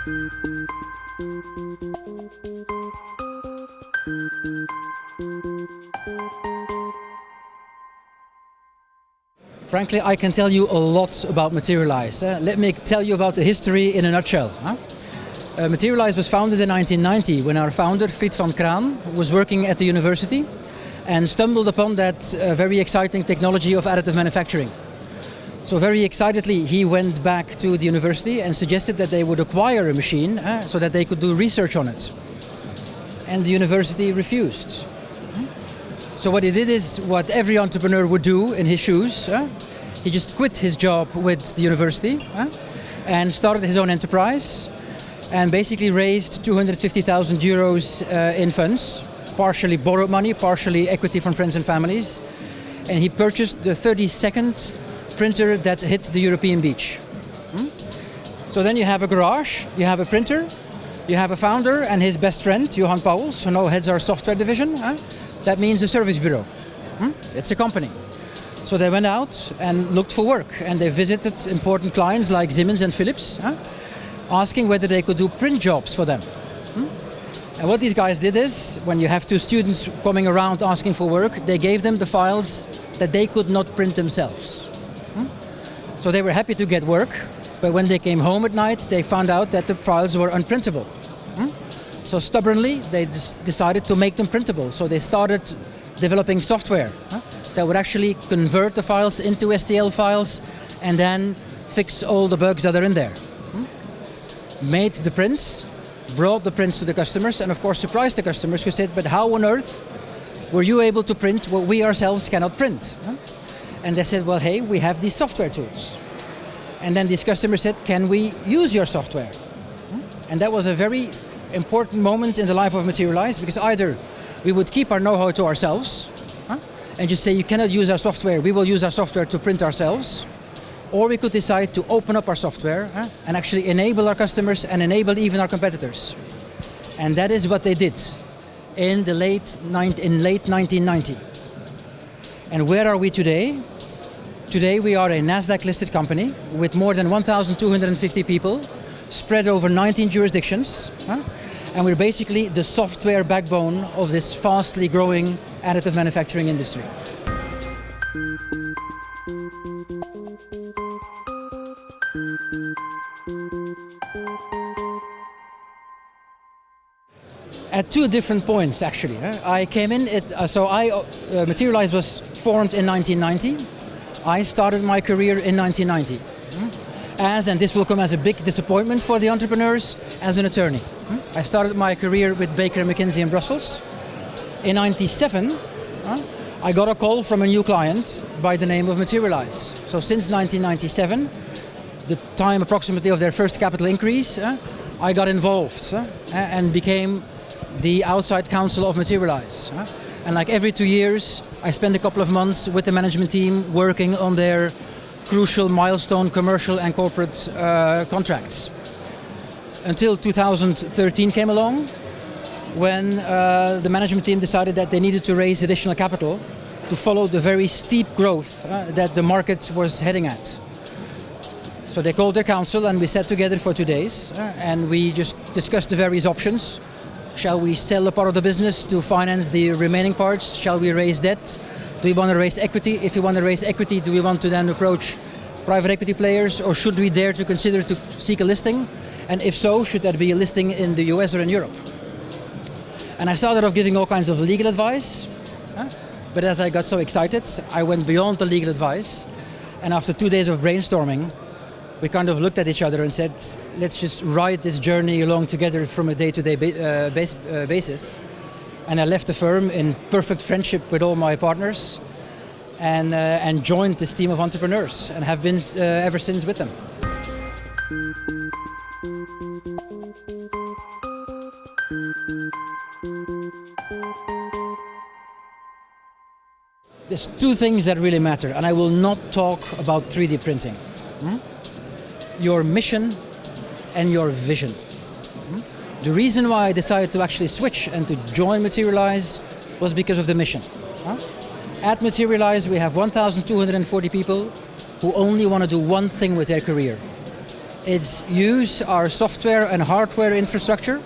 Frankly, I can tell you a lot about Materialise. Let me tell you about the history in a nutshell. Materialise was founded in 1990 when our founder, Fried van Kraan, was working at the university and stumbled upon that very exciting technology of additive manufacturing. So very excitedly he went back to the university and suggested that they would acquire a machine so that they could do research on it. And the university refused. So what he did is what every entrepreneur would do in his shoes. He just quit his job with the university and started his own enterprise and basically raised 250,000 euros in funds, partially borrowed money, partially equity from friends and families. And he purchased the 32nd printer that hit the European beach. So then you have a garage, you have a printer, you have a founder and his best friend, Johan Pauwels, who now heads our software division. That means a service bureau. It's a company. So they went out and looked for work, and they visited important clients like Siemens and Philips, asking whether they could do print jobs for them. And what these guys did is, when you have two students coming around asking for work, they gave them the files that they could not print themselves. So they were happy to get work, but when they came home at night, they found out that the files were unprintable. So stubbornly, they decided to make them printable. So they started developing software that would actually convert the files into STL files and then fix all the bugs that are in there. Made the prints, brought the prints to the customers, and of course surprised the customers who said, but how on earth were you able to print what we ourselves cannot print? And they said, well, hey, we have these software tools. And then these customers said, can we use your software? And that was a very important moment in the life of Materialise, because either we would keep our know-how to ourselves and just say, you cannot use our software, we will use our software to print ourselves, or we could decide to open up our software and actually enable our customers and enable even our competitors. And that is what they did in late 1990. And where are we today? Today we are a Nasdaq-listed company with more than 1,250 people spread over 19 jurisdictions. And we're basically the software backbone of this fastly growing additive manufacturing industry. At two different points, actually. I came in, Materialise was formed in 1990. I started my career in 1990. And this will come as a big disappointment for the entrepreneurs, as an attorney. I started my career with Baker McKenzie in Brussels. In 1997, I got a call from a new client by the name of Materialise. So since 1997, the time approximately of their first capital increase, I got involved and became the outside counsel of Materialise. And like every 2 years, I spent a couple of months with the management team working on their crucial milestone commercial and corporate contracts. Until 2013 came along, when the management team decided that they needed to raise additional capital to follow the very steep growth that the market was heading at. So they called their council and we sat together for 2 days and we just discussed the various options. Shall we sell a part of the business to finance the remaining parts? Shall we raise debt? Do we want to raise equity? If we want to raise equity, do we want to then approach private equity players, or should we dare to consider to seek a listing? And if so, should that be a listing in the US or in Europe? And I started off giving all kinds of legal advice, but as I got so excited, I went beyond the legal advice. And after 2 days of brainstorming, we kind of looked at each other and said, let's just ride this journey along together from a day-to-day basis. And I left the firm in perfect friendship with all my partners and joined this team of entrepreneurs and have been ever since with them. There's two things that really matter, and I will not talk about 3D printing. Your mission and your vision. The reason why I decided to actually switch and to join Materialise was because of the mission. At Materialise we have 1,240 people who only want to do one thing with their career. is use our software and hardware infrastructure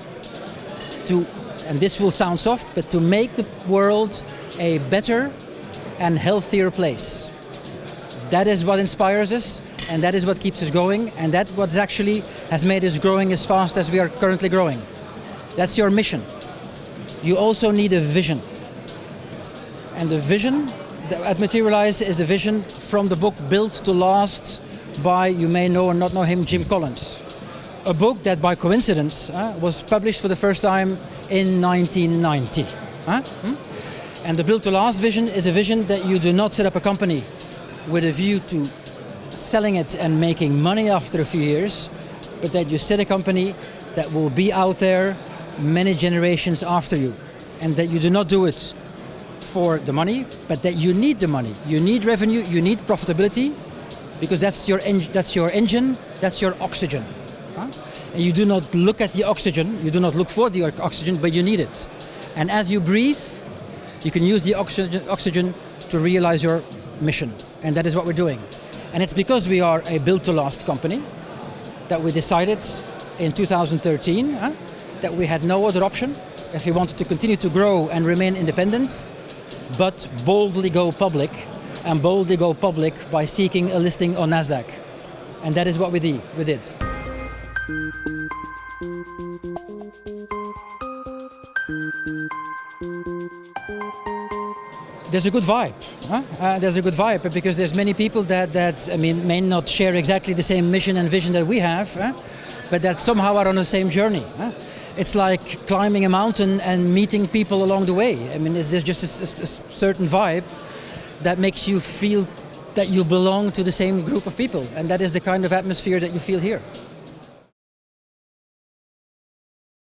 to, and this will sound soft, but to make the world a better and healthier place. That is what inspires us, and that is what keeps us going, and that's what actually has made us growing as fast as we are currently growing. That's your mission. You also need a vision. And the vision at Materialise is the vision from the book Built to Last by, you may know or not know him, Jim Collins. A book that by coincidence was published for the first time in 1990. And the Built to Last vision is a vision that you do not set up a company with a view to selling it and making money after a few years, but that you set a company that will be out there many generations after you, and that you do not do it for the money, but that you need the money. You need revenue, you need profitability, because that's your engine, that's your oxygen. And you do not look at the oxygen, you do not look for the oxygen, but you need it. And as you breathe, you can use the oxygen to realize your mission. And that is what we're doing. And it's because we are a built to last company that we decided in 2013 that we had no other option if we wanted to continue to grow and remain independent, but boldly go public, and boldly go public by seeking a listing on NASDAQ. And that is what we did. There's a good vibe. There's a good vibe because there's many people that may not share exactly the same mission and vision that we have, but that somehow are on the same journey. It's like climbing a mountain and meeting people along the way. There's just a certain vibe that makes you feel that you belong to the same group of people, and that is the kind of atmosphere that you feel here.